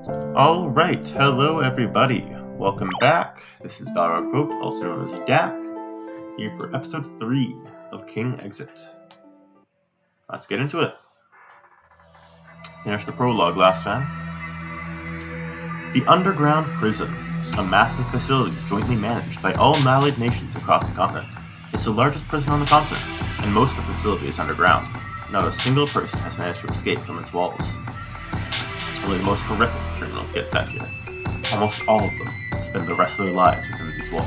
Alright, hello everybody. Welcome back. This is Balrog Quote, also known as Dak, here for episode 3 of King Exit. Let's get into it. There's the prologue last time. The Underground Prison, a massive facility jointly managed by all Malid nations across the continent. It's the largest prison on the continent, and most of the facility is underground. Not a single person has managed to escape from its walls. Only the most horrific criminals get sent here. Almost all of them spend the rest of their lives within these walls.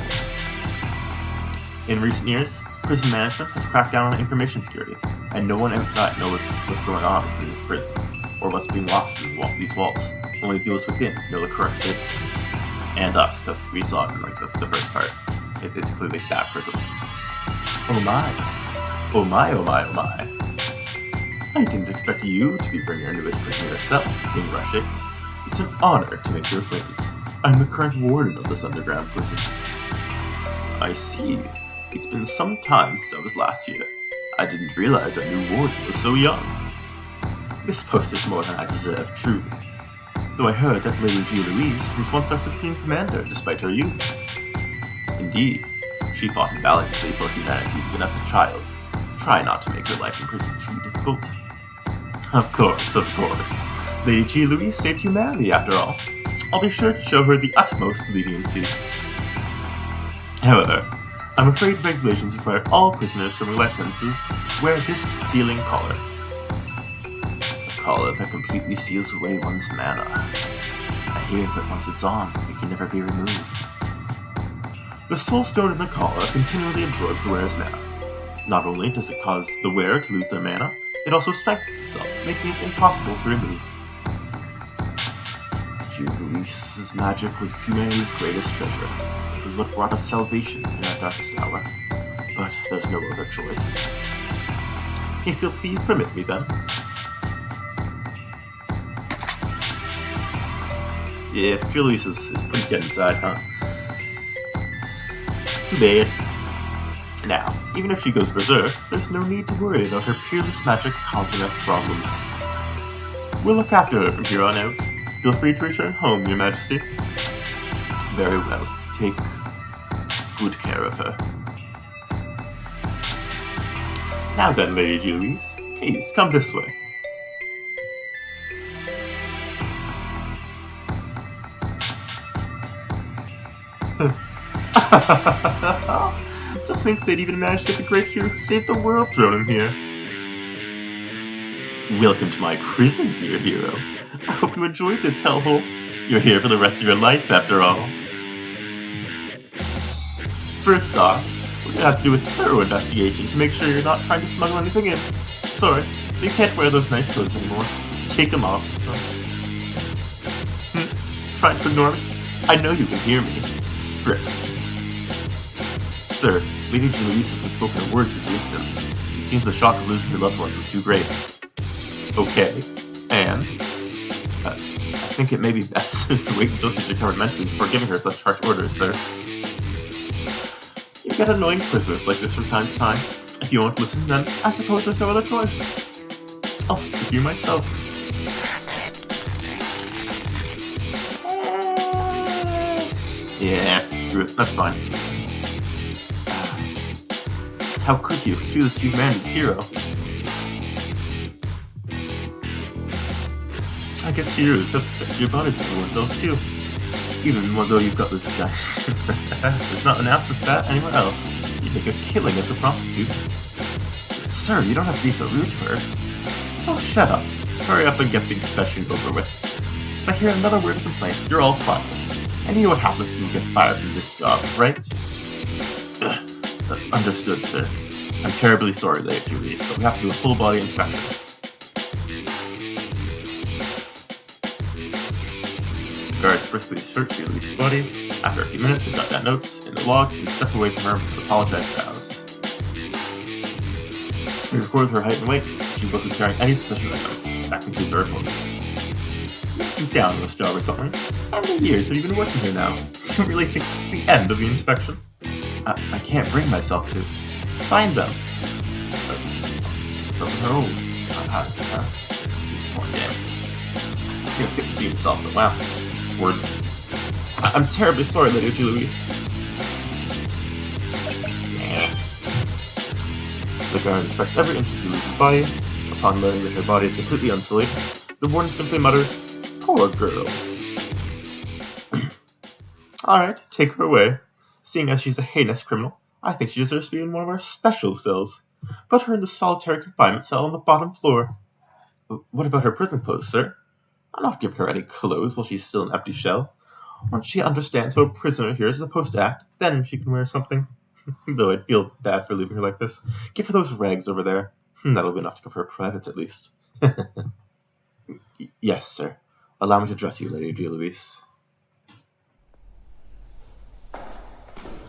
In recent years, prison management has cracked down on information security, and no one outside knows what's going on in this prison, or what's being watched in these walls. Only those within know the current state of things. And us, because we saw it in the first part. It's clearly that prison. Oh my. Oh my, oh my, oh my. I didn't expect you to be bringing our newest prisoner yourself, King Rushick. It's an honor to make your acquaintance. I'm the current warden of this underground prison. I see. It's been some time since I was last here. I didn't realize our new warden was so young. This post is more than I deserve, truly. Though I heard that Lady Geolouise was once our supreme commander despite her youth. Indeed, she fought valiantly for humanity even as a child. Try not to make her life in prison too difficult. Of course. Lady Geolouise saved humanity after all. I'll be sure to show her the utmost leniency. However, I'm afraid regulations require all prisoners serving life sentences wear this sealing collar. A collar that completely seals away one's mana. I hear that once it's on, it can never be removed. The soul stone in the collar continually absorbs the wearer's mana. Not only does it cause the wearer to lose their mana, it also strengthens itself, making it impossible to remove. Geolouise's magic was humanity's greatest treasure. It was what brought us salvation in our darkest hour. But there's no other choice. If you'll please permit me then. Yeah, Geolouise is pretty dead inside, huh? Too bad. Now, even if she goes berserk, there's no need to worry about her peerless magic causing us problems. We'll look after her from here on out. Feel free to return home, Your Majesty. Very well. Take good care of her. Now then, Lady Geolouise, please come this way. To think they'd even managed to get the great hero who saved the world thrown in here. Welcome to my prison, dear hero. I hope you enjoyed this hellhole. You're here for the rest of your life, after all. First off, we're gonna have to do a thorough investigation to make sure you're not trying to smuggle anything in. Sorry, you can't wear those nice clothes anymore. Take them off. Trying to ignore me? I know you can hear me. Strict. Sir, Lady Geolouise hasn't spoken a word since the incident. It seems the shock of losing her loved ones was too great. Okay, and I think it may be best to wait until she's recovered mentally before giving her such harsh orders, sir. You get annoying prisoners like this from time to time. If you won't listen, then I suppose there's no other choice. I'll speak to you myself. Yeah, screw it, that's fine. How could you do this to humanity's hero? I guess heroes have to protect your bodies and one those too. Even though you've got this giant there's not an ounce of fat anywhere else. You make a killing as a prostitute. Sir, you don't have to be so rude to her. Oh, shut up. Hurry up and get the confession over with. If I hear another word of complaint, you're all fired. I knew what happens when you get fired from this job, right? Understood, sir. I'm terribly sorry, Lady Geolouise, but we have to do a full body inspection. Guards briskly search Geolouise's body. After a few minutes, they jot down notes in the log and step away from her with apologetic bows. We recorded her height and weight. She wasn't carrying any suspicious items. That concludes our report. You down on this job or something? How many years have you been working here now? You really think this is the end of the inspection? I can't bring myself to. Find them. No. Poor game. He must get to see himself, but wow. Words. I'm terribly sorry, Lady Geolouise. The guard inspects every inch of Geolouise's body. Upon learning that her body is completely unsullied, the warden simply mutters, "Poor girl." Alright, take her away. Seeing as she's a heinous criminal, I think she deserves to be in one of our special cells. Put her in the solitary confinement cell on the bottom floor. What about her prison clothes, sir? I'm not giving her any clothes while she's still an empty shell. Once she understands how a prisoner here is supposed to act, then she can wear something. Though I'd feel bad for leaving her like this. Give her those rags over there. That'll be enough to cover her privates, at least. Yes, sir. Allow me to dress you, Lady Geolouise.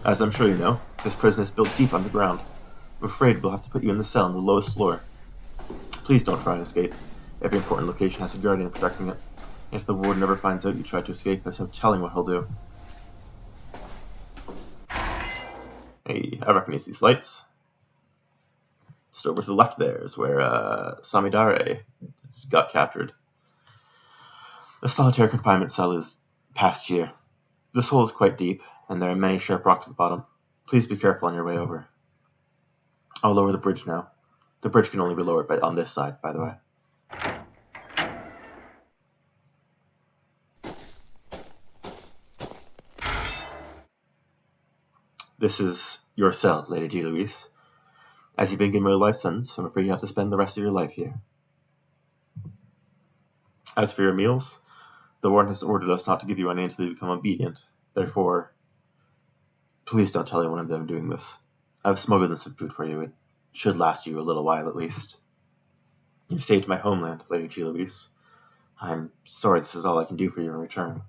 As I'm sure you know, this prison is built deep underground. I'm afraid we'll have to put you in the cell on the lowest floor. Please don't try and escape. Every important location has a guardian protecting it. If the warden ever finds out you tried to escape, there's no telling what he'll do. Hey, I recognize these lights. Just over to the left there is where Samidare got captured. The solitary confinement cell is past here. This hole is quite deep, and there are many sharp rocks at the bottom. Please be careful on your way over. I'll lower the bridge now. The bridge can only be lowered on this side, by the way. This is your cell, Lady Geolouise. As you've been given a life sentence, I'm afraid you have to spend the rest of your life here. As for your meals, the warden has ordered us not to give you any until you become obedient. Therefore, please don't tell anyone I'm doing this. I've smuggled in some food for you. It should last you a little while at least. You've saved my homeland, Lady Geolouise. I'm sorry this is all I can do for you in return.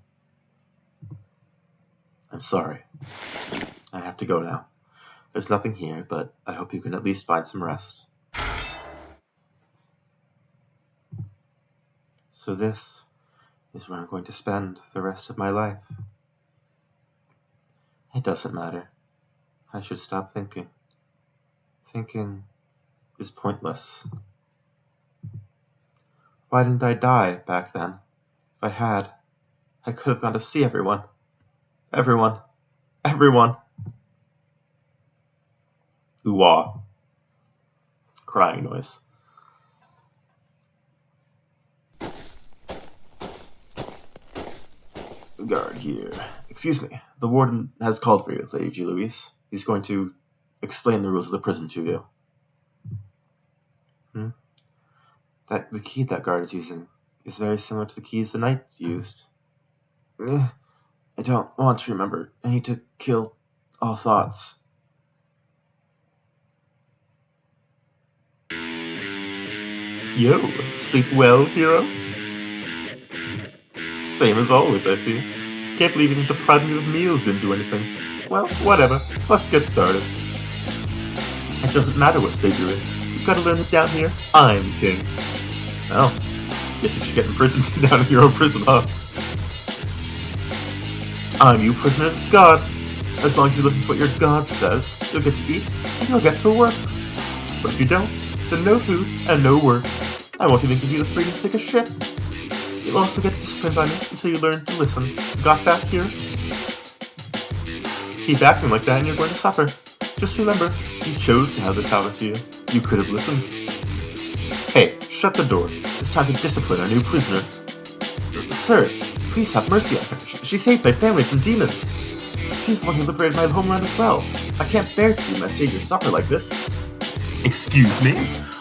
I'm sorry. I have to go now. There's nothing here, but I hope you can at least find some rest. So this is where I'm going to spend the rest of my life. It doesn't matter. I should stop thinking. Thinking is pointless. Why didn't I die back then? If I had, I could have gone to see everyone. Everyone. Ooh-ah. Crying noise. Guard here. Excuse me. The warden has called for you, Lady Geolouise. He's going to explain the rules of the prison to you. The key that guard is using is very similar to the keys the knights used. I don't want to remember. I need to kill all thoughts. Yo, sleep well, hero? Same as always, I see. Can't believe even depriving you of meals didn't do anything. Well, whatever. Let's get started. It doesn't matter what state you're in. You've got to learn that down here, I'm king. Well, guess you should get imprisoned down in your own prison, huh? I'm you prisoner's god. As long as you listen to what your god says, you'll get to eat and you'll get to work. But if you don't, then no food and no work. I won't even give you the freedom to take a shit. You'll also get disciplined by me until you learn to listen. Got that, here? Keep acting like that and you're going to suffer. Just remember, you chose to have this happen to you. You could have listened. Hey, shut the door. It's time to discipline our new prisoner. Sir, please have mercy on her. She saved my family from demons. She's the one who liberated my homeland as well. I can't bear to see my savior suffer like this. Excuse me?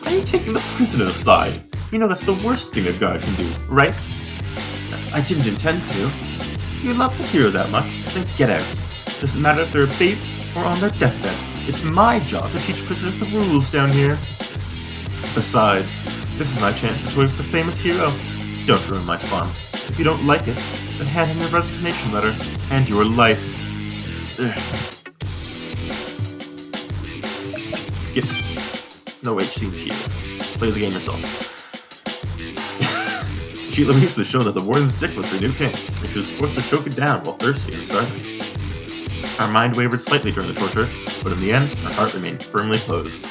Are you taking the prisoner's side? You know that's the worst thing a guard can do, right? I didn't intend to. You love the hero that much, then get out. Doesn't matter if they're a babe or on their deathbed. It's my job to teach prisoners the rules down here. Besides, this is my chance to work with the famous hero. Don't ruin my fun. If you don't like it, then hand him your resignation letter and your life. Skip. No wait, scenes here. Play the game yourself. Geolouise was shown that the warden's dick was her new king, and she was forced to choke it down while thirsty and starving. Her mind wavered slightly during the torture, but in the end, her heart remained firmly closed.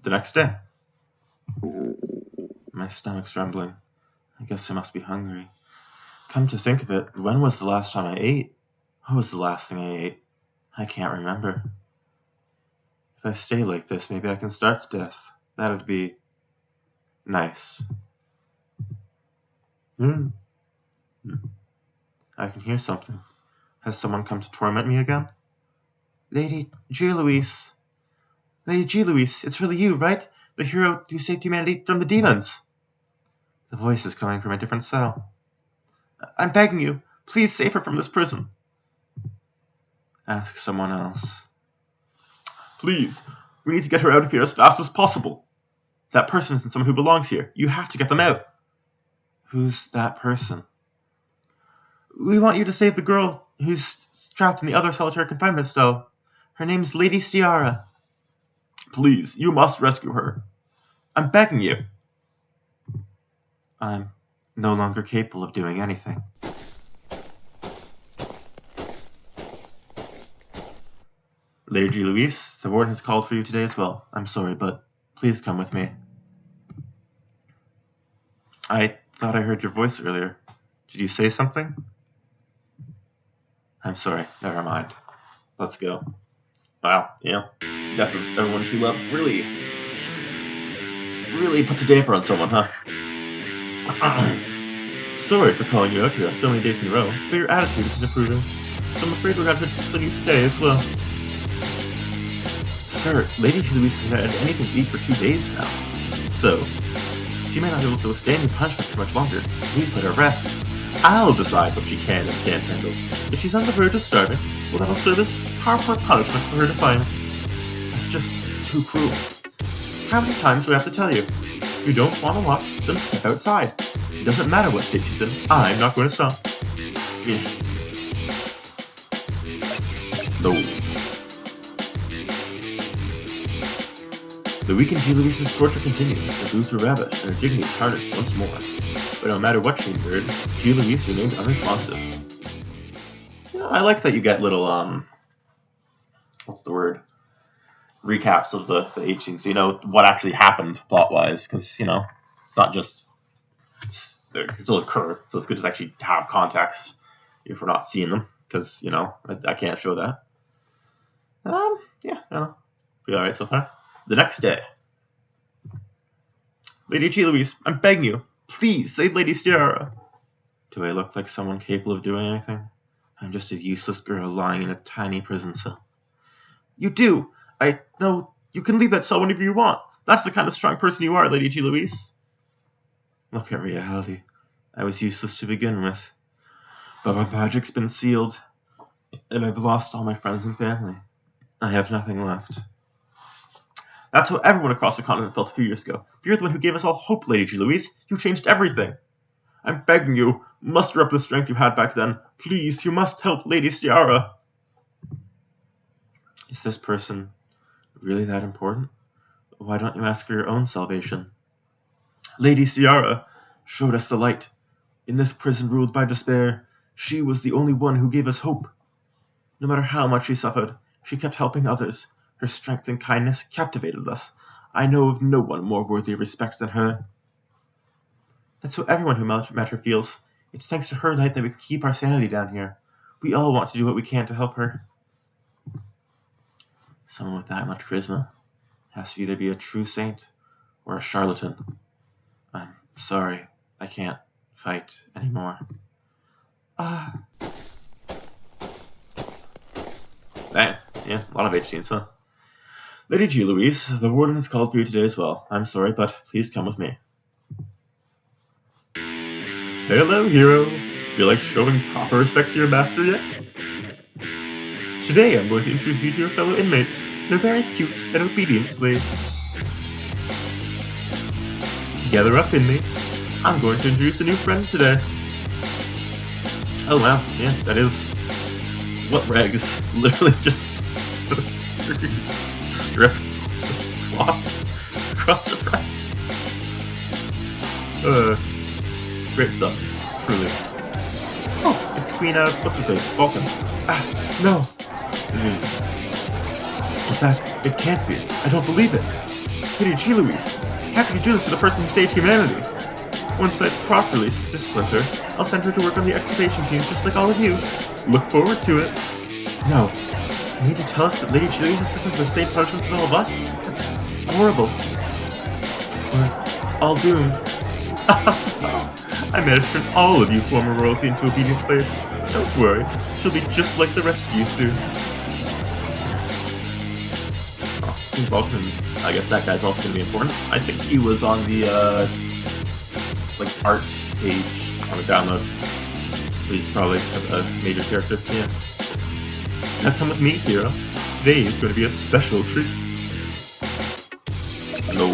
The next day. My stomach's rumbling. I guess I must be hungry. Come to think of it, when was the last time I ate? What was the last thing I ate? I can't remember. If I stay like this, maybe I can starve to death. That'd be nice. Hmm. I can hear something. Has someone come to torment me again? Lady Geolouise. Lady Geolouise, it's really you, right? The hero who saved humanity from the demons. The voice is coming from a different cell. I'm begging you, please save her from this prison. Ask someone else. Please, we need to get her out of here as fast as possible. That person isn't someone who belongs here. You have to get them out. Who's that person? We want you to save the girl who's trapped in the other solitary confinement cell. Her name's Lady Stiara. Please, you must rescue her. I'm begging you. I'm no longer capable of doing anything. Lady Geolouise, the warden has called for you today as well. I'm sorry, but please come with me. I thought I heard your voice earlier. Did you say something? I'm sorry, never mind. Let's go. Wow, yeah. Death of everyone she loved really puts a damper on someone, huh? Sorry for calling you out here so many days in a row, but your attitude isn't improving. So I'm afraid we're going to have to discipline you today as well. Sir, Lady Geolouise hasn't had anything to eat for 2 days now. So, she may not be able to withstand your punishment for much longer. Please let her rest. I'll decide what she can and can't handle. If she's on the verge of starving, well, that'll serve as powerful punishment for her defiance. That's just too cruel. How many times do I have to tell you? If you don't want to watch, then step outside. It doesn't matter what state she's in. I'm not going to stop. No. The week in Geolouise's torture continued. Her boots were ravished and her dignity tarnished once more. But no matter what she endured, Geolouise remained unresponsive. You know, I like that you get little, what's the word? Recaps of the 8 scenes, so you know what actually happened plot-wise, because, you know, it's not just, they can still occur, so it's good to actually have context if we're not seeing them, because, you know, I can't show that. Yeah, I don't know. Pretty alright so far. The next day. Lady Geolouise, I'm begging you, please save Lady Stiara. Do I look like someone capable of doing anything? I'm just a useless girl lying in a tiny prison cell. You do! I know you can leave that cell whenever you want. That's the kind of strong person you are, Lady Geolouise. Look at reality. I was useless to begin with. But my magic's been sealed, and I've lost all my friends and family. I have nothing left. That's how everyone across the continent felt a few years ago. You're the one who gave us all hope, Lady Geolouise. You changed everything. I'm begging you, muster up the strength you had back then. Please, you must help Lady Stiara. Is this person really that important? Why don't you ask for your own salvation? Lady Stiara showed us the light. In this prison ruled by despair, she was the only one who gave us hope. No matter how much she suffered, she kept helping others. Her strength and kindness captivated us. I know of no one more worthy of respect than her. That's how everyone who met her feels. It's thanks to her light that we can keep our sanity down here. We all want to do what we can to help her. Someone with that much charisma has to either be a true saint or a charlatan. I'm sorry, I can't fight anymore. Man, yeah, a lot of H scenes, huh? Lady Geolouise, the warden has called for you today as well. I'm sorry, but please come with me. Hello, hero. Feel like showing proper respect to your master yet? Today I'm going to introduce you to your fellow inmates. They're very cute and obedient slaves. Gather up, inmates. I'm going to introduce a new friend today. Oh wow, yeah, that is... What rags? Literally just... strip cloth across the press. Great stuff, truly. Oh, it's Queen, what's her face? Vulcan. No. Is that... It can't be. I don't believe it. Lady Geolouise. How could you do this to the person who saved humanity? Once I've properly disciplined her, I'll send her to work on the excavation team just like all of you. Look forward to it. No. You need to tell us that Lady Geolouise is suffering for the same punishment as all of us? That's horrible. We're all doomed. I managed to turn all of you former royalty into obedient slaves. Don't worry, she'll be just like the rest of you soon. Oh, Vulcan. I guess that guy's also going to be important. I think he was on the, like, art page on the download. So he's probably a major character, yeah. Now come with me, hero. Today is going to be a special treat. No.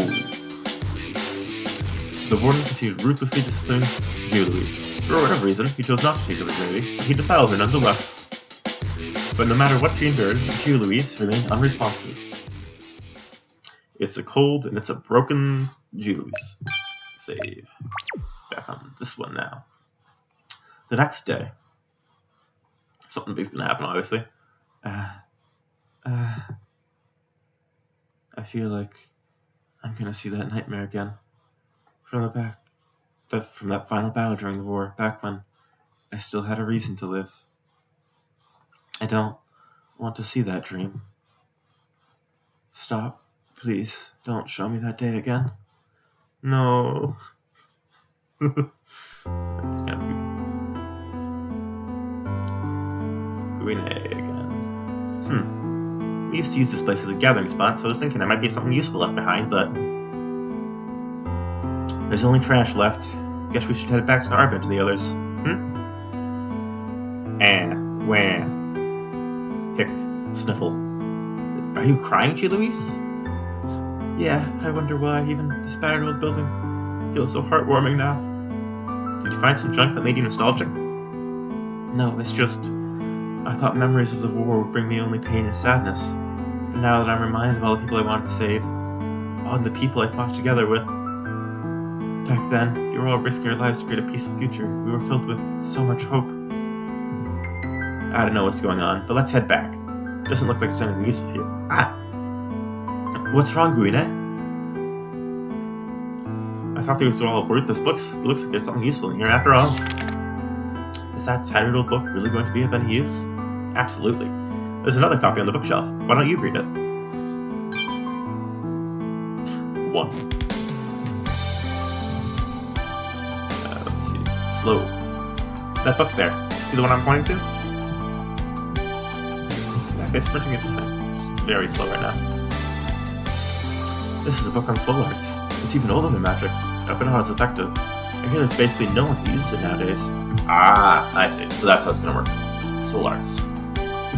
The warden continued to ruthlessly discipline Geolouise. For whatever reason, he chose not to take her virginity, but he defiled her nonetheless. But no matter what she endured, Geolouise remained unresponsive. It's a cold and it's a broken Geolouise. Save. Back on this one now. The next day. Something big's gonna happen, obviously. I feel like I'm gonna see that nightmare again. From that final battle during the war, back when I still had a reason to live. I don't want to see that dream. Stop. Please, don't show me that day again. No. That's gonna be Guine again. We used to use this place as a gathering spot, so I was thinking there might be something useful left behind, but there's only trash left. Guess we should head back to our bed to the others. Wah. Hick. Sniffle. Are you crying, Geolouise? Yeah, I wonder why even this battered old building feels so heartwarming now. Did you find some junk that made you nostalgic? No, it's just I thought memories of the war would bring me only pain and sadness. But now that I'm reminded of all the people I wanted to save, all the people I fought together with, back then, you were all risking your lives to create a peaceful future. We were filled with so much hope. I don't know what's going on, but let's head back. Doesn't look like there's anything useful here. What's wrong, Guine? I thought these were all worthless books, but it looks like there's something useful in here after all. Is that tired old book really going to be of any use? Absolutely. There's another copy on the bookshelf. Why don't you read it? 1. Let's see. Slow. That book there. See the one I'm pointing to? Okay, sprinting is very slow right now. This is a book on soul arts. It's even older than magic. I bet how it's effective. I hear there's basically no one who uses it nowadays. I see. So that's how it's gonna work. Soul arts.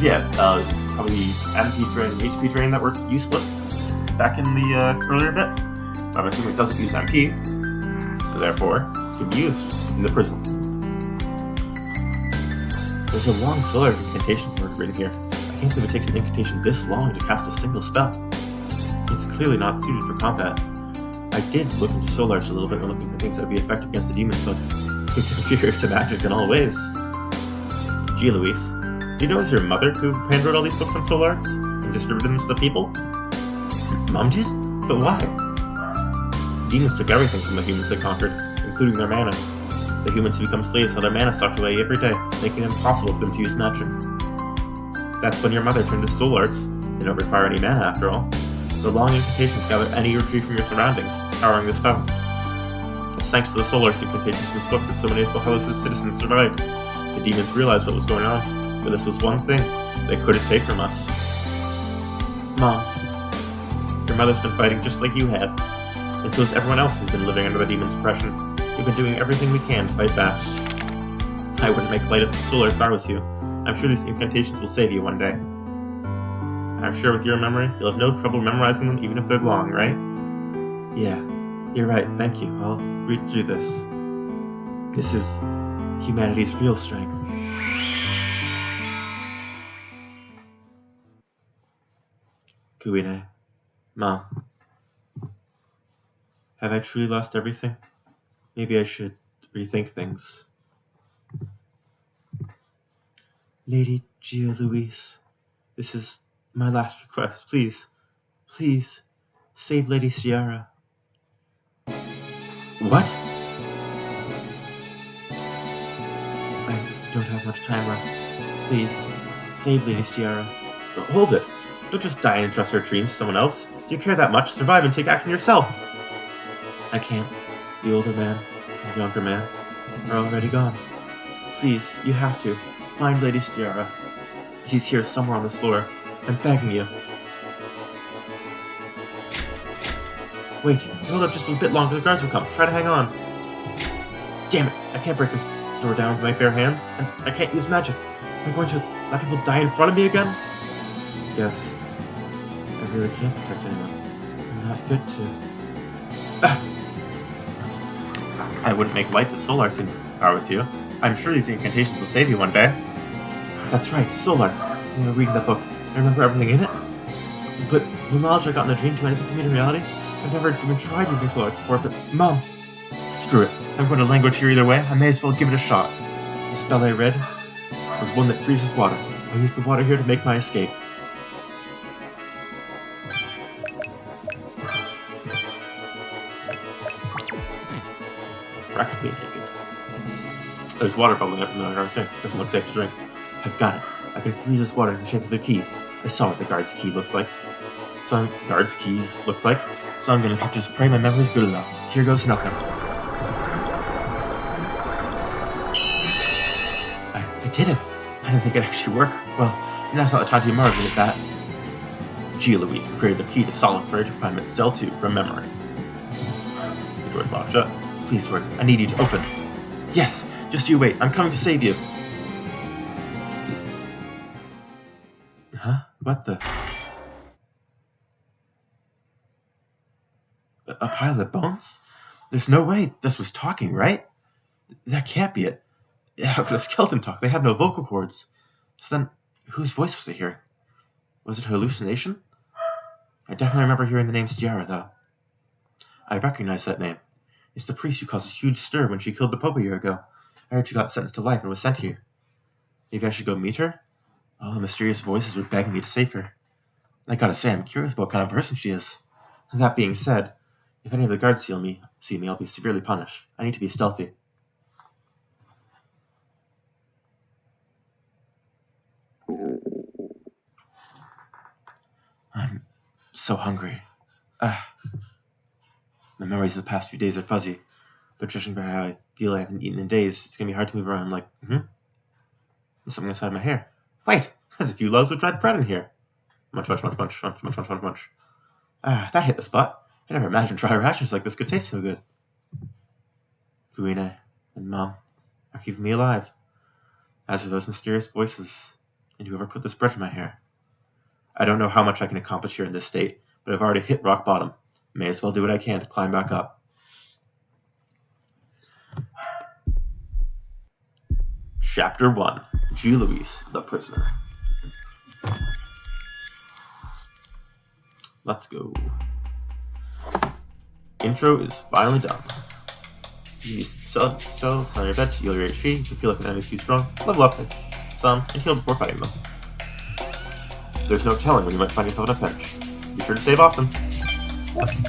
Yeah, it's probably MP drain and HP drain that were useless back in the earlier bit. I'm assuming it doesn't use MP, so therefore it can be used in the prison. There's a long solar incantation word written here. I can't believe it takes an incantation this long to cast a single spell. It's clearly not suited for combat. I did look into soul arts a little bit when looking for things that would be effective against the demons, but it's inferior to magic in all ways. Geolouise, do you know it was your mother who handwrote all these books on soul arts and distributed them to the people? Mom did? But why? Demons took everything from the humans they conquered, including their mana. The humans who become slaves saw their mana sucked away every day, making it impossible for them to use magic. That's when your mother turned to soul arts. They don't require any mana after all. The long incantations gather any or tree from your surroundings, powering the spell. It's thanks to the soul arts incantations in this book that so many of Valhalla's citizens survived. The demons realized what was going on, but this was one thing they couldn't take from us. Mom, your mother's been fighting just like you have, and so has everyone else who's been living under the demon's oppression. We've been doing everything we can to fight back. I wouldn't make light of the soul arts if I was you. I'm sure these incantations will save you one day. I'm sure with your memory, you'll have no trouble memorizing them even if they're long, right? Yeah, you're right, thank you. I'll read through this. This is humanity's real strength. Guine, Mom, have I truly lost everything? Maybe I should rethink things. Lady Geolouise, this is my last request. Please, save Lady Ciara. What? I don't have much time left. Please, save Lady Stiara. Hold it! Don't just die and entrust your dreams to someone else. Do you care that much? Survive and take action yourself! I can't. The older man and the younger man are already gone. Please, you have to. Find Lady Stiara. She's here somewhere on this floor. I'm begging you. Wait, hold up just a bit longer, the guards will come. Try to hang on. Damn it, I can't break this door down with my bare hands, and I can't use magic. Am I going to let people die in front of me again? Yes. I really can't protect anyone. I'm not fit to. I wouldn't make light of Solar's if I was you. I'm sure these incantations will save you one day. That's right, Solar's. When I was reading that book, I remember everything in it. But the knowledge I got in the dream do anything to me in reality? I've never even tried using Solar's before, but Mom! Screw it. I'm going to language here either way. I may as well give it a shot. The spell I read was one that freezes water. I'll use the water here to make my escape. Practically naked. There's water bubbling up in the guard's sink. Doesn't look safe to drink. I've got it. I can freeze this water in the shape of the key. I saw what the guard's key looked like. So I'm gonna just pray my memory's good enough. Here goes nothing. I did it. I didn't think it'd actually work. Well, now's not the time to be marveling at that. Geolouise created the key to solid for Confinement Cell 2 from memory. The door's locked shut. Please work. I need you to open. Yes, just you wait. I'm coming to save you. Huh? What the? A pile of bones? There's no way this was talking, right? That can't be it. How could a skeleton talk? They have no vocal cords. So then, whose voice was it hearing? Was it a hallucination? I definitely remember hearing the name Stiara, though. I recognize that name. It's the priest who caused a huge stir when she killed the Pope a year ago. I heard she got sentenced to life and was sent here. Maybe I should go meet her? All the mysterious voices were begging me to save her. I gotta say, I'm curious about what kind of person she is. That being said, if any of the guards see me, I'll be severely punished. I need to be stealthy. I'm so hungry. My memories of the past few days are fuzzy, but judging by how I feel I haven't eaten in days, it's gonna be hard to move around like, There's something inside my hair. Wait, there's a few loaves of dried bread in here. Munch, munch, munch, munch, munch, munch, munch, munch, munch. That hit the spot. I never imagined dry rations like this could taste so good. Guina and Mom are keeping me alive. As for those mysterious voices, and whoever put this bread in my hair. I don't know how much I can accomplish here in this state, but I've already hit rock bottom. May as well do what I can to climb back up. Chapter 1. Geolouise, the Prisoner. Let's go. Intro is finally done. You so on your bed to heal your HP. If you feel like an enemy's too strong, level up some and heal before fighting them. There's no telling when you might find yourself in a pinch. Be sure to save often. Let's see.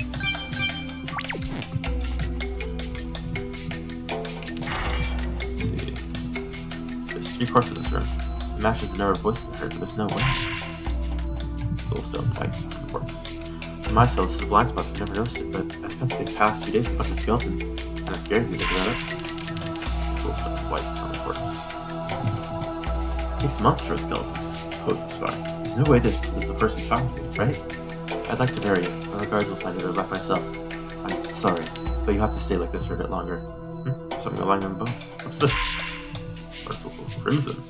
There's 3 parts of this room. It matches the number of voices I heard, but there's no way. Soulstone type important. In my cell, this is a blind spot, so I've never noticed it, but I spent the past 2 days with a bunch of skeletons. Kind of scared me to think about it. Soulstone white, unimportant. It takes months for a skeleton to pose this far. There's no way this is the person talking to me, right? I'd like to bury it, but the guards will find it or left myself. I'm sorry, but you have to stay like this for a bit longer. Something lying on the bones. What's this? Merciful crimson.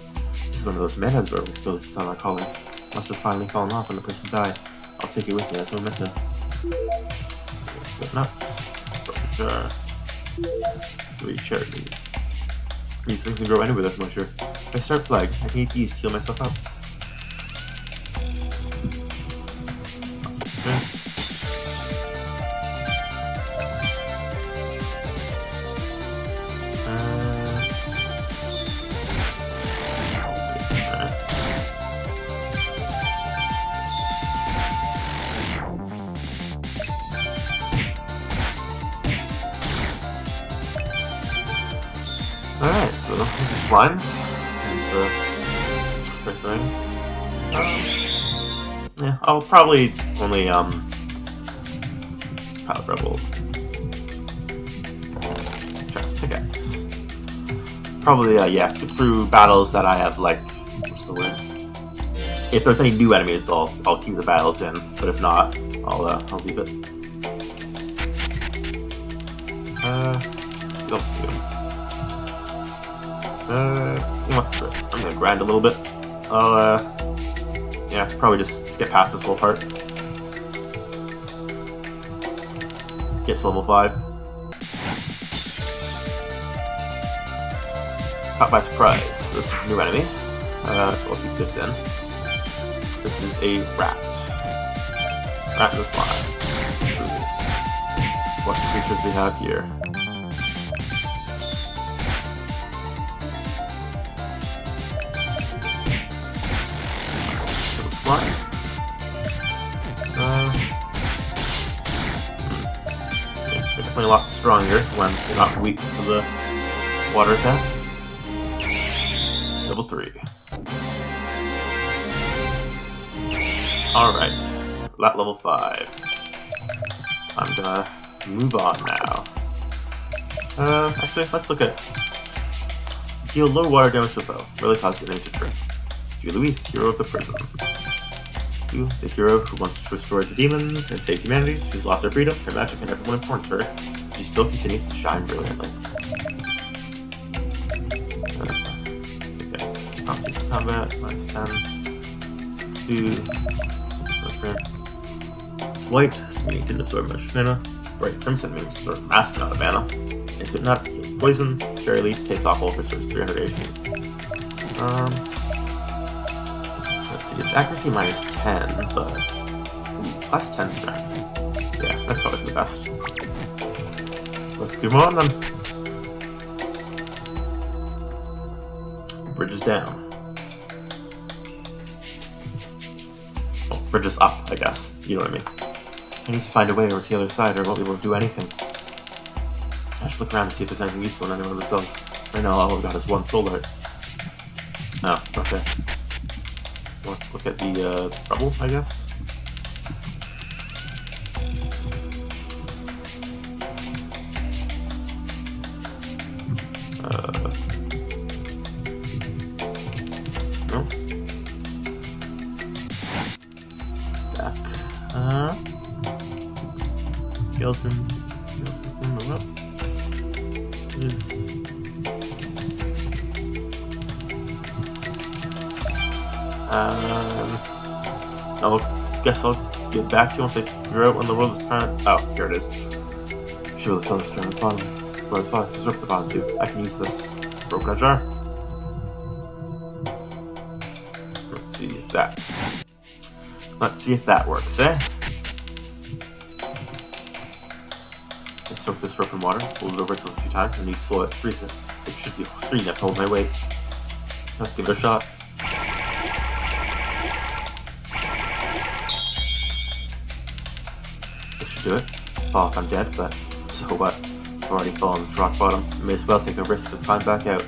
This is one of those manheads where we suppose it's on our collars. Must have finally fallen off when the person died. I'll take it with me as a memento. Good nuts. Broken jar. 3 cherry leaves. These things can grow anywhere there's moisture. If I start plague, I can eat these to heal myself up. Okay. Alright, so these are slimes. Here's the first thing. Yeah, I'll probably only, Pilot Rebel. Chest Pickaxe. Probably, yeah, skip through battles that I have, like, what's the word? If there's any new enemies, I'll keep the battles in, but if not, I'll leave it. You know what, screw it. I'm gonna grind a little bit. I'll, yeah, probably just skip past this whole part. Get to level 5. Caught by surprise. This is a new enemy. So I'll keep this in. This is a rat. Rat in the slime. What creatures we have here? Slime. They're definitely a lot stronger when they're not weak to the water attack. Level 3. Alright, at level 5. I'm gonna move on now. Actually, let's look at deal low water damage to foe. Really causes an ancient trick. Geolouise, hero of the prison. You, the hero who wants to restore the demons and save humanity. She's lost her freedom, her magic, and everyone important to her. She still continues to shine brilliantly. Okay, combat, minus 10. 2. Okay. It's white, so meaning it didn't absorb much mana. Bright crimson means absorb a massive amount of mana. Instant nut heals poison. Cherry leaf takes off all restores 300 HP. Let's see, it's accuracy minus 10, but plus 10 strength. Yeah, that's probably the best. Let's keep on then. Bridge is down. Well, bridge is up, I guess. You know what I mean. I need to find a way over to the other side or I won't be able to do anything. I should look around and see if there's anything useful in any one of the cells. Right now all I've got is one soul art. Oh, okay. Let's look at the rubble, I guess. No. Back. Skeleton. Skeleton. Up. I guess I'll get back to you once I figure out when the world is trying to... Oh, here it is. Show the fellow strand at the bottom. But it's fine. Just rip the bottom too. I can use this. Broken a jar. Let's see if that... Let's see if that works, eh? Let's soak this rope in water. Hold it over it a few times and use slow it. Freeze it. It should be free enough to hold my weight. Let's give it a shot. Do it. Fall if I'm dead, but so what? I've already fallen to rock bottom. I may as well take a risk to climb back out.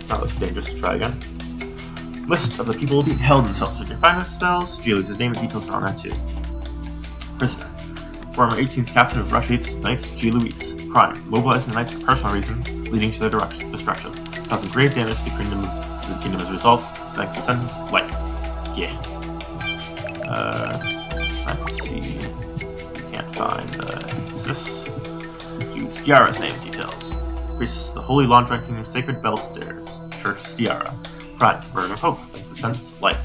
That looks dangerous to try again. List of the people being held in cells. If you find those spells, Geolouise's name and details are on that too. Prisoner. Former 18th captain of Rush 8's Knights, Geolouise. Crime. Mobilizing the Knights for personal reasons, leading to their destruction. Causing grave damage to the kingdom as a result. Thanks to sentence, life. Yeah. Let's see. Can't find, who's this? Use Stiara's name details. Priestess of the Holy Laundry Kingdom's Sacred Bell Stairs. Church Stiara. Crime. Burden of Hope. Thanks to sentence, life.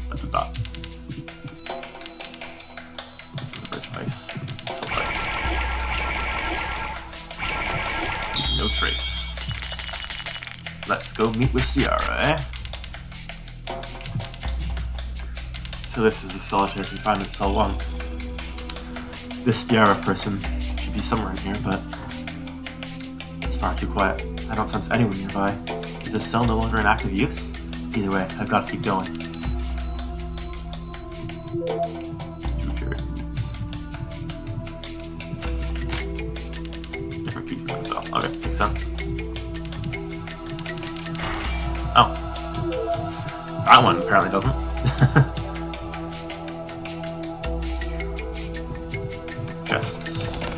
That's a dot. Bridge ice. No trace. Let's go meet with Stiara, eh? So this is the solitary confinement cell 1. This Stiara person should be somewhere in here, but it's far too quiet. I don't sense anyone nearby. Is this cell no longer in active use? Either way, I've got to keep going. Different feet from myself. Okay, makes sense. Oh. That one apparently doesn't. Chests.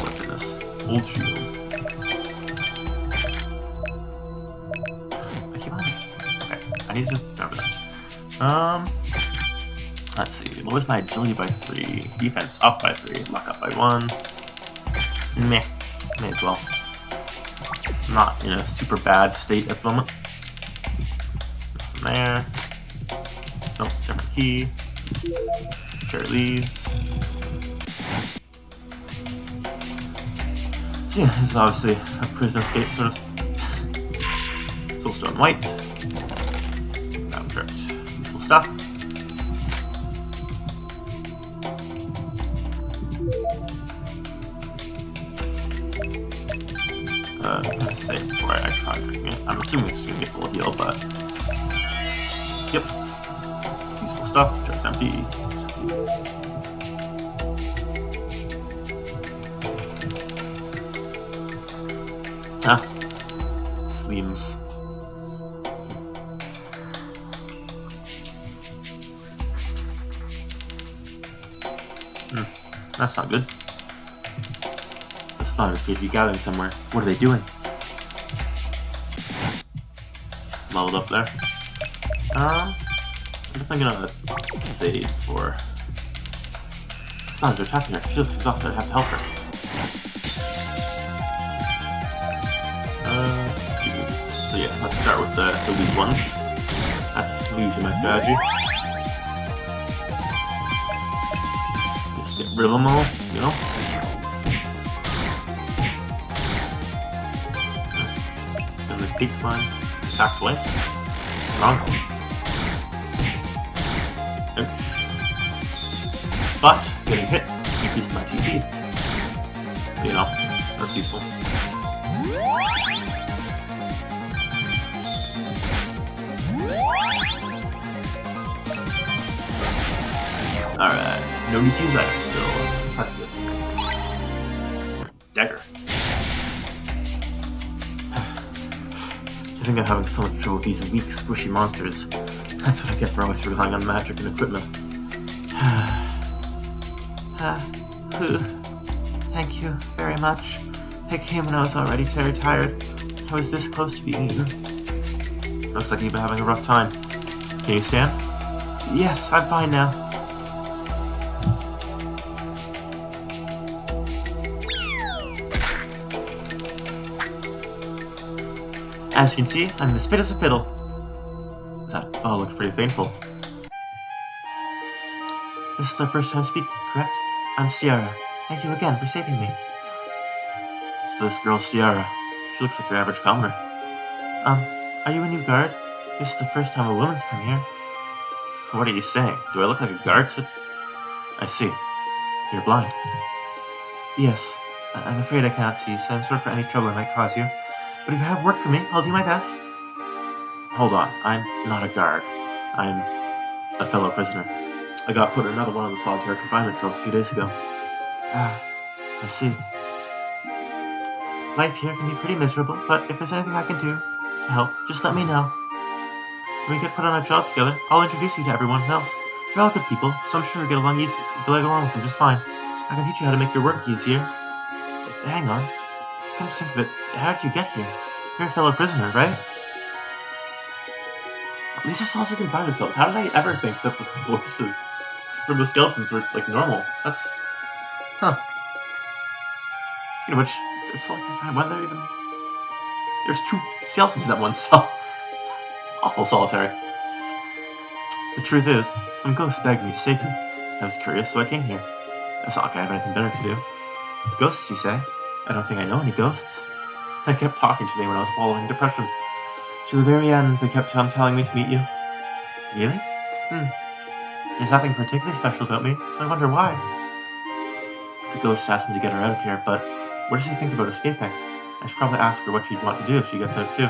What's in this? Old shield. I keep on. Okay, I need to just remember that. Let's see. Lowers my agility by 3. Defense up by 3. Luck up by 1. Meh. May as well. Not in a super bad state at the moment. Nothing there. Nope, different key. Geolouise. So yeah, this is obviously a prison escape sort of. Soulstone white. Abstract. Useful stuff. Let's say before I try drinking it. I'm assuming it's gonna get full heal, but yep. Useful stuff, just empty. Ah. Sleeves. That's not good. The spiders appear to be gathering somewhere. What are they doing? Leveled up there. I'm definitely gonna save for. Spiders are attacking her. She looks exhausted. I have to help her. So yeah, let's start with the weak ones. That's usually my strategy. Just get rid of them all, you know? And the peak one. Attack twice. Wrong. Ouch. But getting hit increases my TP. You know, that's useful. Alright, no need to use that still. That's good. Dagger. I think I'm having so much trouble with these weak, squishy monsters. That's what I get for always relying on magic and equipment. Thank you very much. I came when I was already very tired. I was this close to being eaten. Looks like you've been having a rough time. Can you stand? Yes, I'm fine now. As you can see, I'm as fit as a fiddle. That fall looked pretty painful. This is our first time speaking, correct? I'm Stiara. Thank you again for saving me. So this girl's Stiara. She looks like your average commoner. Are you a new guard? This is the first time a woman's come here. What are you saying? Do I look like a guard to... I see. You're blind. Yes. I'm afraid I cannot see, so I'm sorry for any trouble I might cause you. But if you have work for me, I'll do my best. Hold on, I'm not a guard. I'm a fellow prisoner. I got put in another one of the solitary confinement cells a few days ago. Ah, I see. Life here can be pretty miserable, but if there's anything I can do to help, just let me know. When we get put on a job together, I'll introduce you to everyone else. You're all good people, so I'm sure you'll get along with them just fine. I can teach you how to make your work easier. Hang on. Come to think of it, how did you get here? You're a fellow prisoner, right? These are solitary confinement cells. How did I ever think that the voices from the skeletons were, like, normal? That's... Huh. Speaking of which, it's like, when they're even... There's 2 skeletons in that one cell. Awful solitary. The truth is, some ghosts begged me to save you. I was curious, so I came here. It's not like I have anything better to do. Ghosts, you say? I don't think I know any ghosts. They kept talking to me when I was following depression. To the very end, they kept telling me to meet you. Really? There's nothing particularly special about me, so I wonder why. The ghost asked me to get her out of here, but what does she think about escaping? I should probably ask her what she'd want to do if she gets out too.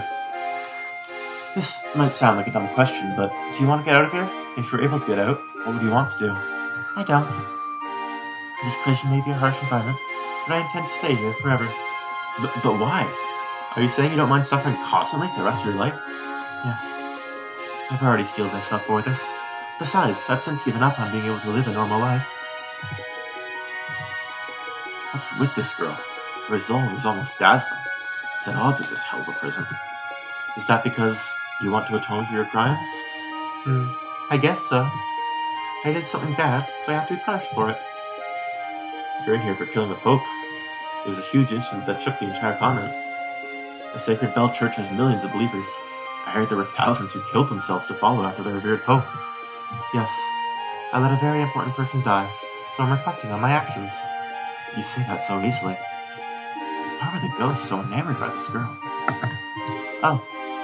This might sound like a dumb question, but do you want to get out of here? If you're able to get out, what would you want to do? I don't. This prison may be a harsh environment, but I intend to stay here forever. But why? Are you saying you don't mind suffering constantly for the rest of your life? Yes. I've already steeled myself for this. Besides, I've since given up on being able to live a normal life. What's with this girl? Her resolve is almost dazzling. It's at odds with this hell of a prison. Is that because you want to atone for your crimes? I guess so. I did something bad, so I have to be punished for it. You're in here for killing the Pope. It was a huge incident that shook the entire continent. The Sacred Bell Church has millions of believers. I heard there were thousands who killed themselves to follow after their revered Pope. Yes, I let a very important person die, so I'm reflecting on my actions. You say that so easily. Why were the ghosts so enamored by this girl? Oh,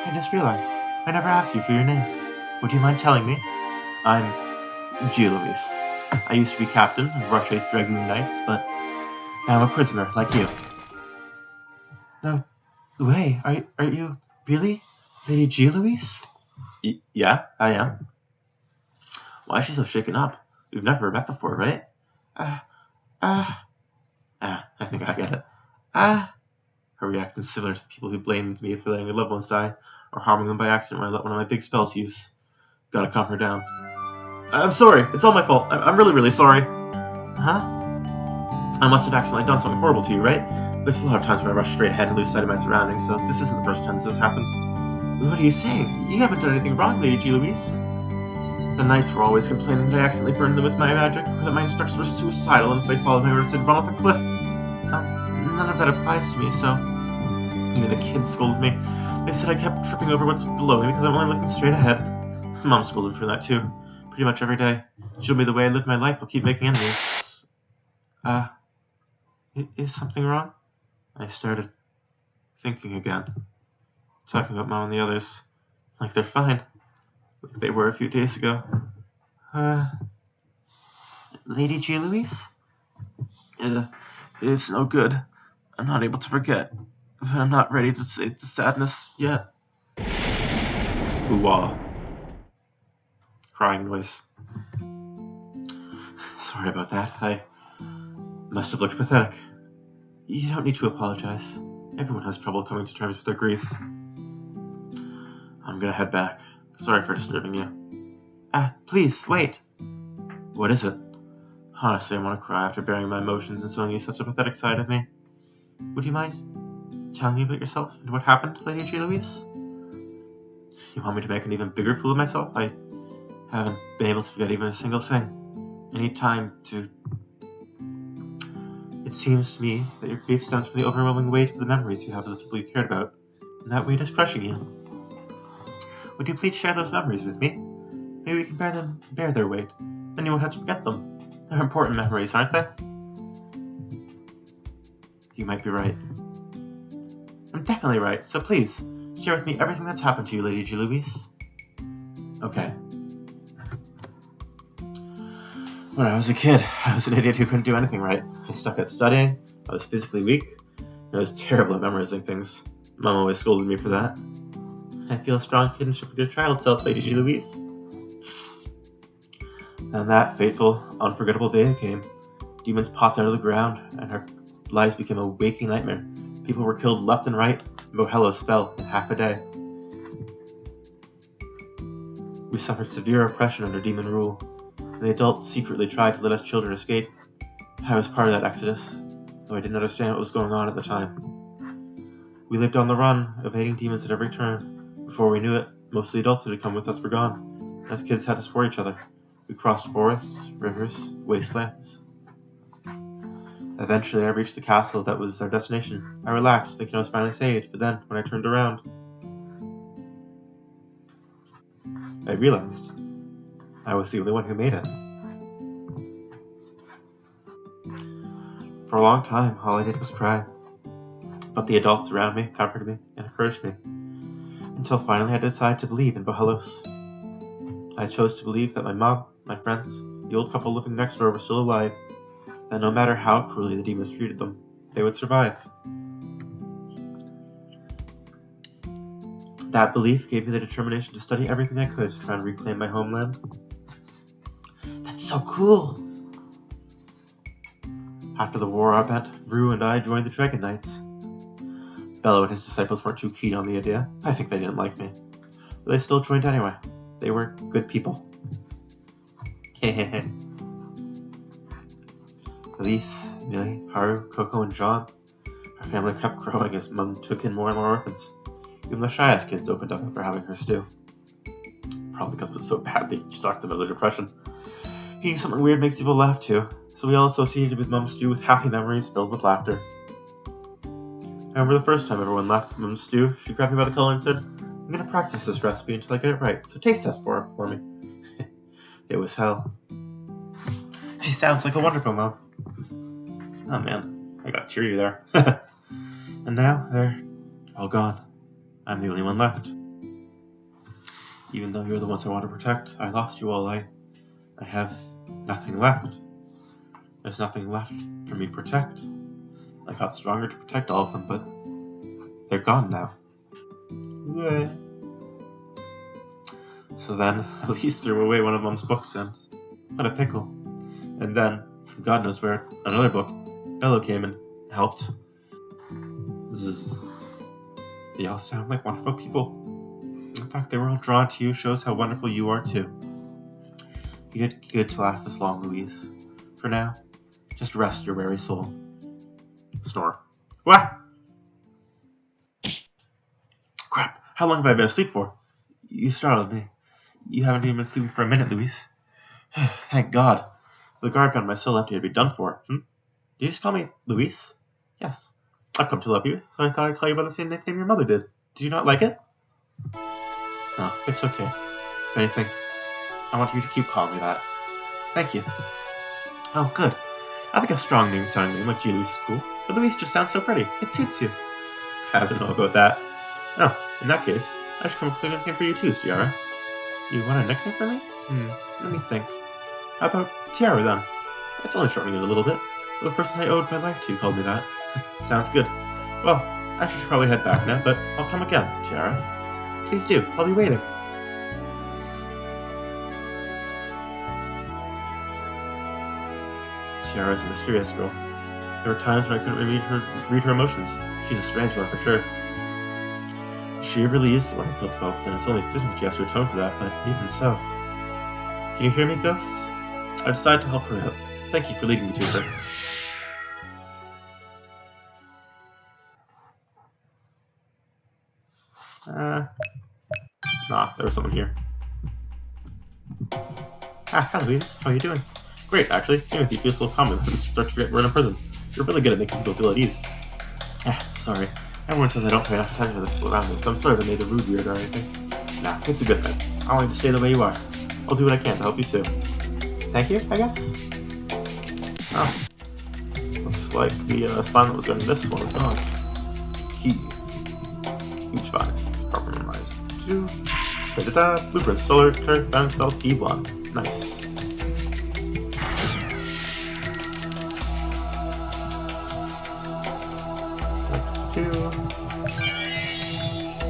I just realized. I never asked you for your name. Would you mind telling me? I'm Geolouise. I used to be captain of Roche's Dragoon Knights, but now I'm a prisoner like you. No way, are you really Lady Geolouise? Yeah, I am. Why is she so shaken up? We've never met before, right? I think I get it. Her reaction is similar to the people who blamed me for letting their loved ones die, or harming them by accident when I let one of my big spells use. Gotta calm her down. I'm sorry, it's all my fault. I'm really, really sorry. Huh? I must have accidentally done something horrible to you, right? There's a lot of times when I rush straight ahead and lose sight of my surroundings, so this isn't the first time this has happened. What are you saying? You haven't done anything wrong, Lady Geolouise. The knights were always complaining that I accidentally burned them with my magic, or that my instructors were suicidal and if they followed my orders they'd run off a cliff. None of that applies to me, so... Even the kids scolded me. They said I kept tripping over what's below me because I'm only looking straight ahead. Mom scolded me for that too. Pretty much every day. She showed me the way I live my life will keep making enemies. Is something wrong? I started thinking again. Talking about Mom and the others. Like they're fine. Like they were a few days ago. Lady Geolouise? It's no good. I'm not able to forget. But I'm not ready to say the sadness yet. Ooh-ah. Crying noise. Sorry about that. I must have looked pathetic. You don't need to apologize. Everyone has trouble coming to terms with their grief. I'm gonna head back. Sorry for disturbing you. Please, wait. What is it? Honestly, I want to cry after bearing my emotions and showing you such a pathetic side of me. Would you mind telling me about yourself and what happened, Lady Geolouise? You want me to make an even bigger fool of myself? I haven't been able to forget even a single thing. I need time to... It seems to me that your grief stems from the overwhelming weight of the memories you have of the people you cared about, and that weight is crushing you. Would you please share those memories with me? Maybe we can bear their weight. Then you won't have to forget them. They're important memories, aren't they? You might be right. I'm definitely right, so please, share with me everything that's happened to you, Lady Geolouise. Okay. When I was a kid, I was an idiot who couldn't do anything right. I stuck at studying, I was physically weak, and I was terrible at memorizing things. Mom always scolded me for that. I feel a strong kinship with your child self, Lady Geolouise. And that fateful, unforgettable day came. Demons popped out of the ground, and our lives became a waking nightmare. People were killed left and right, and Bohellos fell in half a day. We suffered severe oppression under demon rule, and the adults secretly tried to let us children escape. I was part of that exodus, though I didn't understand what was going on at the time. We lived on the run, evading demons at every turn. Before we knew it, most of the adults that had come with us were gone. As kids had to support each other. We crossed forests, rivers, wastelands. Eventually, I reached the castle that was our destination. I relaxed, thinking I was finally saved, but then, when I turned around, I realized I was the only one who made it. For a long time, all I did was cry. But the adults around me comforted me and encouraged me, until finally I decided to believe in Bohellos. I chose to believe that my mom, my friends, the old couple living next door were still alive, that no matter how cruelly the demons treated them, they would survive. That belief gave me the determination to study everything I could to try and reclaim my homeland. That's so cool! After the war, our aunt Rue and I joined the Dragon Knights. Bello and his disciples weren't too keen on the idea. I think they didn't like me. But they still joined anyway. They were good people. Hehehe. Elise, Millie, Haru, Coco, and John. Our family kept growing as Mum took in more and more orphans. Even the shyest kids opened up after having her stew. Probably because it was so bad they shocked them into depression. Eating something weird makes people laugh too, so we all associated with Mum's stew with happy memories filled with laughter. I remember the first time everyone left Mum's stew, she grabbed me by the collar and said, "I'm going to practice this recipe until I get it right, so taste test for me." It was hell. She sounds like a wonderful mom. Oh man, I got teary there. And now they're all gone. I'm the only one left. Even though you're the ones I want to protect, I lost you all. I have nothing left. There's nothing left for me to protect. I got stronger to protect all of them, but they're gone now. Yay. So then, Elise threw away one of Mom's books and what a pickle. And then, from God knows where, another book, Bello came and helped. Zzz. They all sound like wonderful people. In fact, they were all drawn to you, shows how wonderful you are too. You did good to last this long, Louise. For now, just rest your weary soul. Snore. What? Crap, how long have I been asleep for? You startled me. You haven't even been sleeping for a minute, Louise. Thank God. The guard found my cell empty to be done for. Did you just call me Louise? Yes. I've come to love you, so I thought I'd call you by the same nickname your mother did. Did you not like it? No, it's okay. If anything, I want you to keep calling me that. Thank you. Oh, good. I think a strong name sounding name like Geolouise is cool, but Louise just sounds so pretty. It suits you. I don't know about that. Oh, in that case, I should come up with a nickname for you too, Tiara. You want a nickname for me? Let me think. How about Tiara then? It's only shortening it a little bit. The person I owed my life to called me that. Sounds good. Well, I should probably head back now, but I'll come again, Tiara. Please do. I'll be waiting. Tiara is a mysterious girl. There were times when I couldn't read her emotions. She's a strange one for sure. If she really is the one who killed Pope, then it's only fitting she has to atone for that, but even so. Can you hear me, ghosts? I decided to help her out. Thank you for leading me to her. There was someone here. Hi Louise. How are you doing? Great, actually. Being with you feels so common. I start to forget we're in a prison. You're really good at making people feel at ease. Sorry. Everyone says I don't pay enough attention to the people around me, so I'm sorry if I made the rude weird or anything. Nah, it's a good thing. I want you to stay the way you are. I'll do what I can to help you too. Thank you, I guess? Oh. Looks like the assignment was in this one is gone. Key. Huge vibes. Compromise. 2. Blueprint. Solar turret bound cell P1. Nice.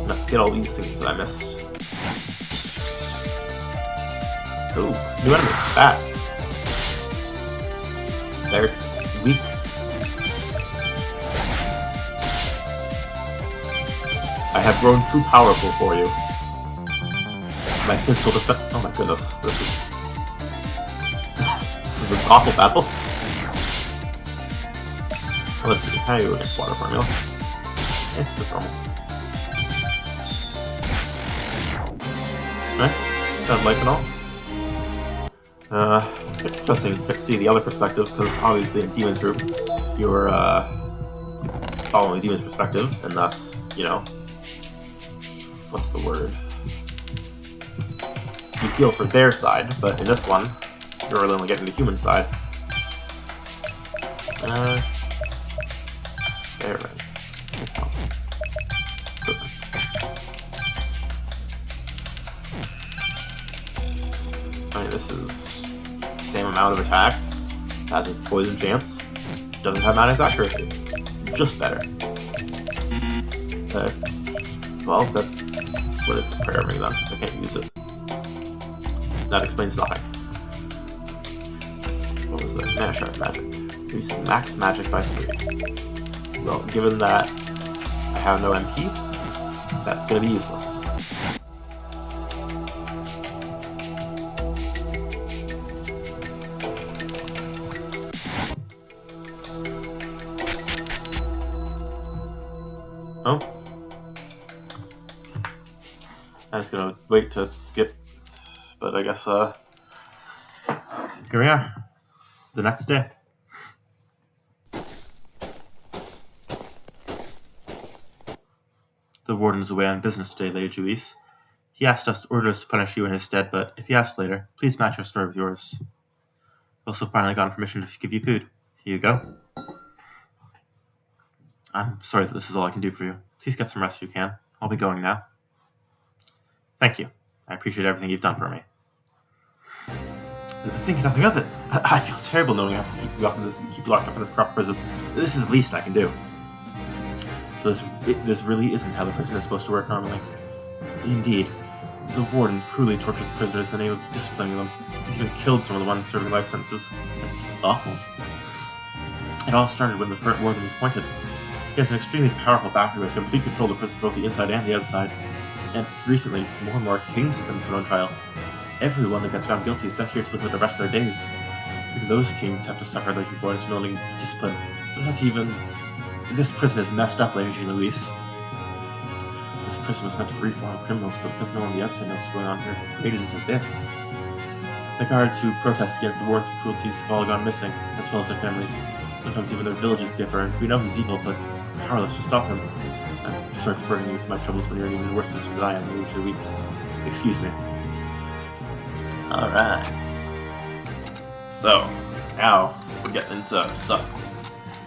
Let's get all these things that I missed. Ooh, new enemy. Bat. They're weak. I have grown too powerful for you. My physical defense. Oh my goodness, this is an awful battle. Let's see, how do you with water formula? It's just normal. Sound like and all. It's interesting to see the other perspective, because obviously in Demon's Group, you're following Demon's perspective, and thus, you know, what's the word? You feel for their side, but in this one, you're really only getting the human side. There, right. I mean, this is same amount of attack, has a poison chance, doesn't have magic accuracy, just better. Well, what is the prayer ring then? I can't use it. That explains nothing. What was that? Mana Shard magic. Increasing max magic by 3. Well, given that I have no MP, that's gonna be useless. Oh. I was gonna wait to skip, but I guess, here we are. The next day. The warden is away on business today, Lady Geolouise. He asked us to order us to punish you in his stead, but if he asks later, please match your story with yours. I've also finally gotten permission to give you food. Here you go. I'm sorry that this is all I can do for you. Please get some rest if you can. I'll be going now. Thank you. I appreciate everything you've done for me. Think nothing of it. I feel terrible knowing I have to keep you locked up in this corrupt prison. This is the least I can do. So this really isn't how the prison is supposed to work normally. Indeed. The warden cruelly tortures prisoners in the name of disciplining them. He's even killed some of the ones serving life sentences. That's awful. It all started when the current warden was appointed. He has an extremely powerful backer who has complete control of the prison, both the inside and the outside. And recently, more and more kings have been put on trial. Everyone that gets found guilty is sent here to live with the rest of their days. Even those kings have to suffer like boys for knowing discipline. Sometimes even... This prison is messed up, Lady Geolouise. This prison was meant to reform criminals, but because no one on the outside knows what's going on here, it's created into this. The guards who protest against the war's cruelties have all gone missing, as well as their families. Sometimes even their villages get burned. We know he's evil, but powerless to stop him. I'm sorry for burdening you with my troubles when you're in even worse position than I am, Lady Geolouise. Excuse me. Alright. So, now we're getting into stuff.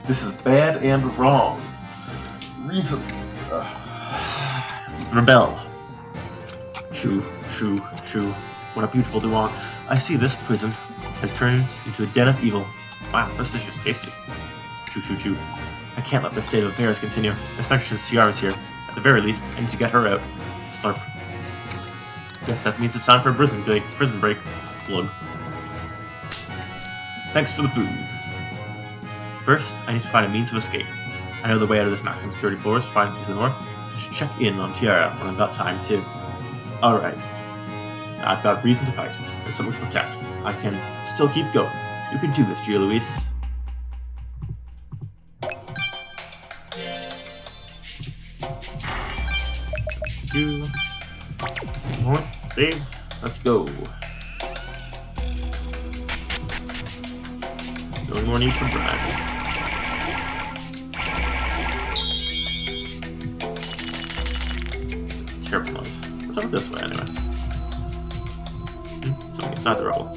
This is bad and wrong. Reason. Rebel. Shoo, shoo, shoo. What a beautiful duan. I see this prison has turned into a den of evil. Wow, this is just tasty. Choo, choo, choo. I can't let this state of affairs continue, especially since Tiara's here. At the very least, I need to get her out. Slurp. Guess that means it's time for a prison break. Plug. Thanks for the food. First, I need to find a means of escape. I know the way out of this maximum security floor is fine to the north. I should check in on Tiara when I've got time too. Alright. I've got reason to fight, and someone to protect. I can still keep going. You can do this, Geolouise. Alright, save. Let's go. No more need for driving. Terrible noise. What's up this way anyway? Something inside the rubble.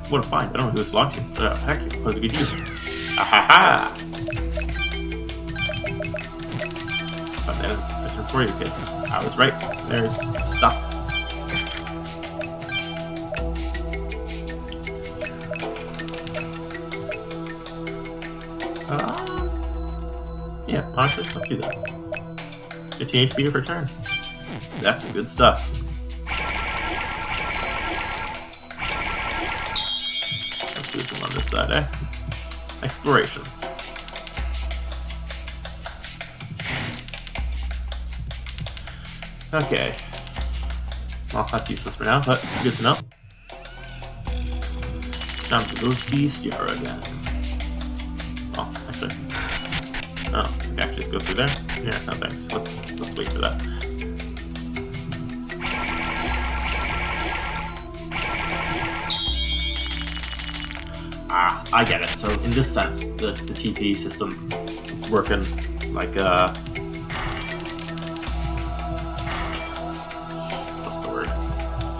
What a find. I don't know who it's watching. But heck, it's supposed to get you. Ahaha! But that's for you, kid. I was right. There's stuff. Yeah, honestly, let's do that. 15 HP per turn. That's some good stuff. Let's do some on this side, eh? Exploration. Okay. Well, that's useless for now, but good to know. Time to go see Tiara again. Oh, actually. Oh, we can actually just go through there? Yeah, no thanks. Let's wait for that. Ah, I get it. So in this sense, the TP system, it's working like what's the word?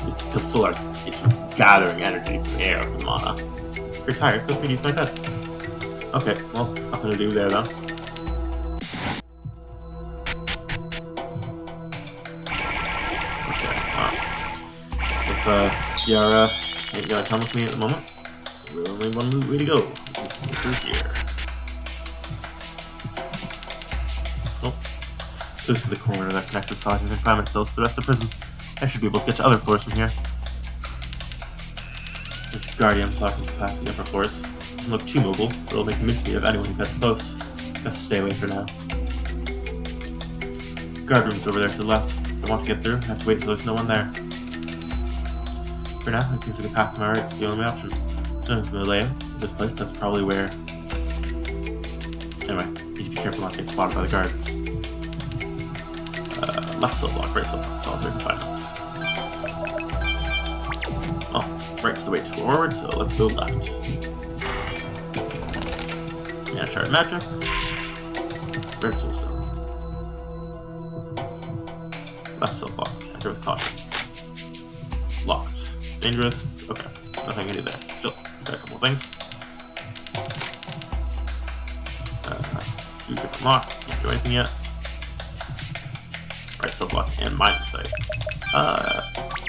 It's because solar, it's gathering energy from the air from mana. If you're tired, feel free to use my bed. Okay, well, nothing to do there then. Tiara ain't gonna come with me at the moment. There's only one way to go. Through here. Oh. So this is the corner that connects the solitary confinement cells to the rest of the prison. I should be able to get to other floors from here. This guardian platforms past the upper floors. Doesn't look too mobile, but it'll make mincemeat of anyone who gets close. Best stay away for now. guard room's over there to the left. If I want to get through, I have to wait until there's no one there. For now, it seems like a path to my right is the only option. If the layout of this place, that's probably where... Anyway, need to be careful not to get spotted by the guards. Left cell block, right cell block, so I'll try to find them. Oh, right's the way forward, so let's go left. Yeah, shard magic. Red soulstone. Left cell block, enter with caution. Locked. Dangerous. Okay, nothing I can do there. Still, got a couple of things. You get unlocked, can't do anything yet. Right cell block and mine sight.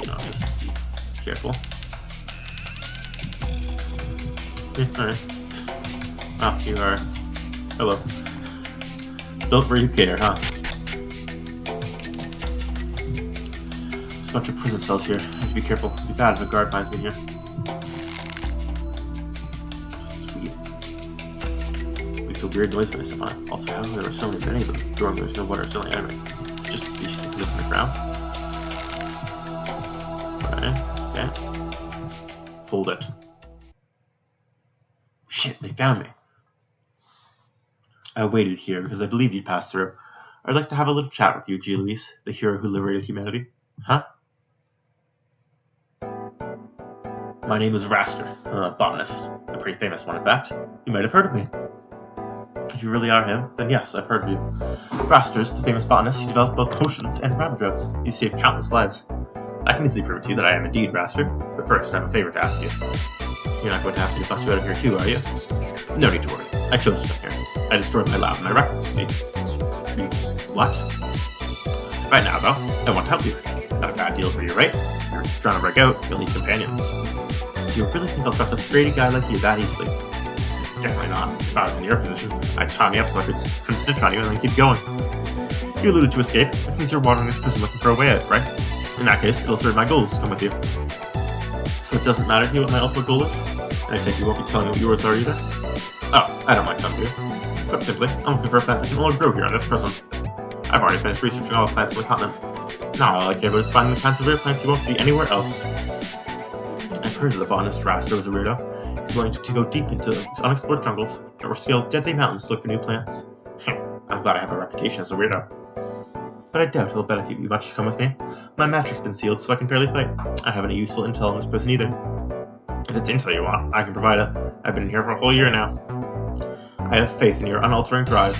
Just be careful. Alright. Ah, you are. Hello. Built where you care, huh? There's a bunch of prison cells here. I have to be careful. It'd be bad if a guard finds me here. Sweet. Makes a weird noise when I step on it. Also, how there were so many of them. During there's no water ceiling anyway. It's just a species that live underground. Alright, okay. Hold it. Shit, they found me. I waited here because I believed you'd pass through. I'd like to have a little chat with you, Geolouise, the hero who liberated humanity. Huh? My name is Raster, a botanist. A pretty famous one, in fact. You might have heard of me. If you really are him, then yes, I've heard of you. Raster's the famous botanist who developed both potions and rabbit drugs. He saved countless lives. I can easily prove to you that I am indeed Raster, but first I have a favor to ask you. You're not going to ask me to bust you out of here too, are you? No need to worry. I chose to come here. I destroyed my lab and my records, see? What? Right now, though, I want to help you. Not a bad deal for you, right? You're trying to break out, you'll need companions. Do you really think I'll trust a straight guy like you that easily? Definitely not. If I was in your position, I'd tie me up so I couldn't snitch on you and then keep going. You alluded to escape. That means you're wandering this prison looking for a way out, right? In that case, it'll serve my goals to come with you. So it doesn't matter to you what my ultimate goal is? And I take you won't be telling me what yours are either? Oh, I don't mind telling you. Put simply, I'm looking for a plant that can only grow here in this prison. I've already finished researching all the plants on the continent. Now all I care about is finding the kinds of rare plants you won't see anywhere else. I've heard that the botanist Raster was a weirdo. He's willing to go deep into unexplored jungles or scale deadly mountains to look for new plants. I'm glad I have a reputation as a weirdo. But I doubt he'll benefit you much to come with me. My match has been sealed, so I can barely fight. I haven't any useful intel in this prison either. If it's intel you want, I can provide it. I've been in here for a whole year now. I have faith in your unfaltering drive,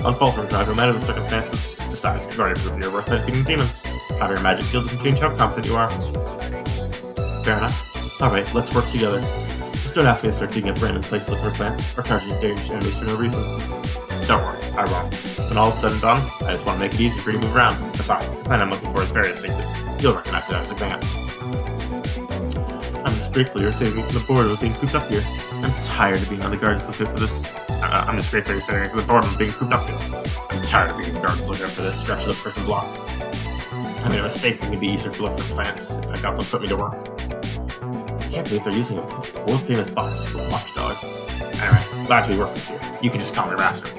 no matter the circumstances. Besides, you've already proven your worth by defeating demons. Having your magic shield doesn't change how confident you are. Fair enough. Alright, let's work together. Just don't ask me to start digging up random places looking for plants, or charging dangerous enemies for no reason. Don't worry, I won't. When all is said and done, I just want to make it easy for you to move around. Besides, the plant I'm looking for is very distinctive. You'll recognize it at a glance. I'm just grateful you're saving me from the boredom of being cooped up here. I'm tired of being on the guards looking for this. I'm just grateful you're saving me from the boredom of being cooped up here. I'm tired of being the guards looking for this stretch of the prison block. I made a mistake thinking it'd be easier to look for plants. I got them to put me to work. I can't believe they're using a world famous botanist as a watchdog. Anyway, glad to be working with you. You can just call me Raster.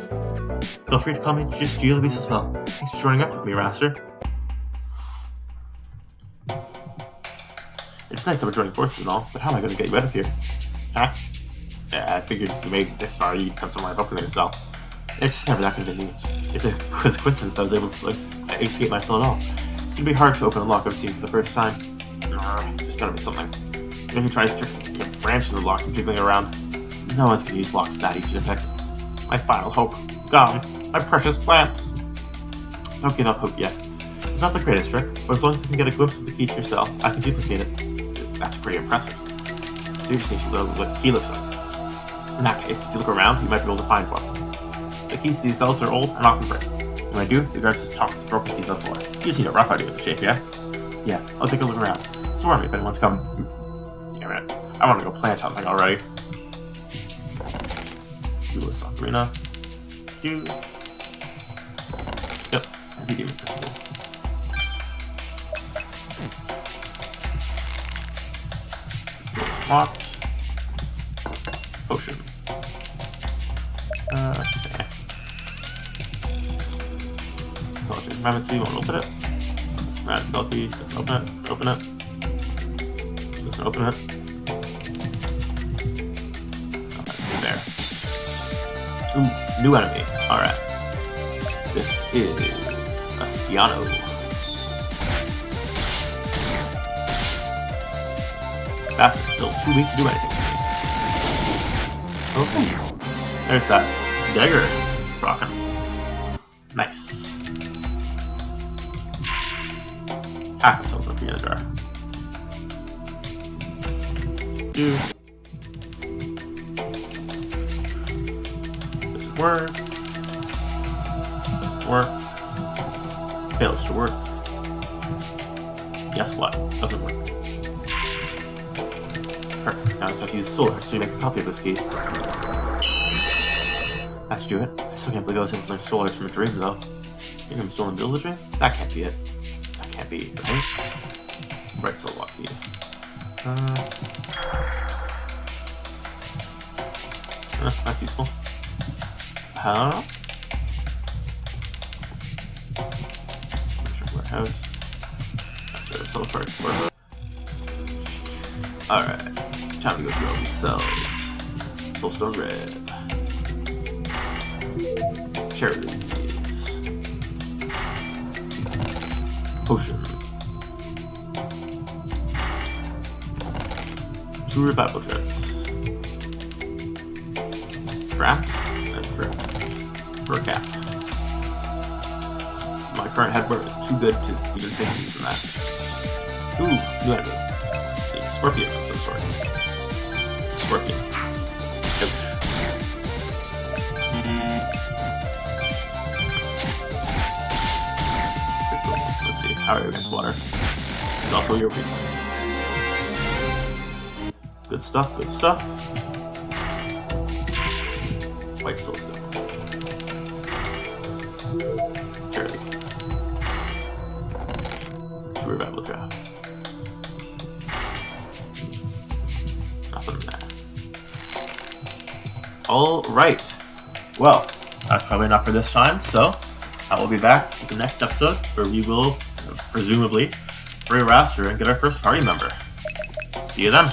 Feel free to call me just Geolouise as well. Thanks for joining up with me, Raster. It's nice that we're joining forces and all, but how am I going to get you out of here? Huh? Yeah, I figured if you made it this far, you'd have somewhere up with me to sell. It's just never that convenient. It's a coincidence that I was able to escape my cell at all. It's going to be hard to open a lock I've seen for the first time. There's got to be something. Even if you try to a branch in the lock and jiggling around, no one's going to use locks that easy to pick. My final hope. Gone. My precious plants. Don't give up hope yet. It's not the greatest trick, but as long as you can get a glimpse of the key to your cell, I can duplicate it. That's pretty impressive. So you just need to know what the key looks like. In that case, if you look around, you might be able to find one. The keys to these cells are old and often break. When I do, the guards just toss the broken keys on the floor. You just need a rough idea of the shape, yeah? Yeah, I'll take a look around. Swarm me if anyone's coming. Damn it. I want to go plant something already. Do a Ocarina. Yep, I think it was pretty cool. Locked. Potion. Okay. Solitary Confinement, you want to open it? Right, selfie, let's open it, open it. Let's open it. Okay, there. Ooh, new enemy. Alright. This is a Stiano. That's still too weak to do anything to me. Okay. There's that dagger rockin'. Nice. Half a silver for you in the jar. Dude. Doesn't work. Doesn't work. Fails to work. Guess what? Doesn't work. Perfect. Now I just have to use solar so you make a copy of this key. That should do it. I still can't believe I was able to learn solars from a dream though. Think I'm still in the middle of the dream? That can't be it. That can't be, right? Right, so lucky. That's useful. Huh? Warehouse. That's it, so far it's alright. Time to go through all these cells. Soulstone red. Geolouise. Potion. 2 revival trips. Traps and traps. For a cap. My current headwear is too good to even think of using that. Ooh, new enemy. A scorpion of some sort. Scorpion. Ouch. Let's see. How are you against water? It's also your weakness. Good stuff, good stuff. White soul stone. Charlie. True revival draft. Nothing there. Alright. Well, that's probably enough for this time, so I will be back with the next episode where we will, presumably, re-raster and get our first party member. See you then.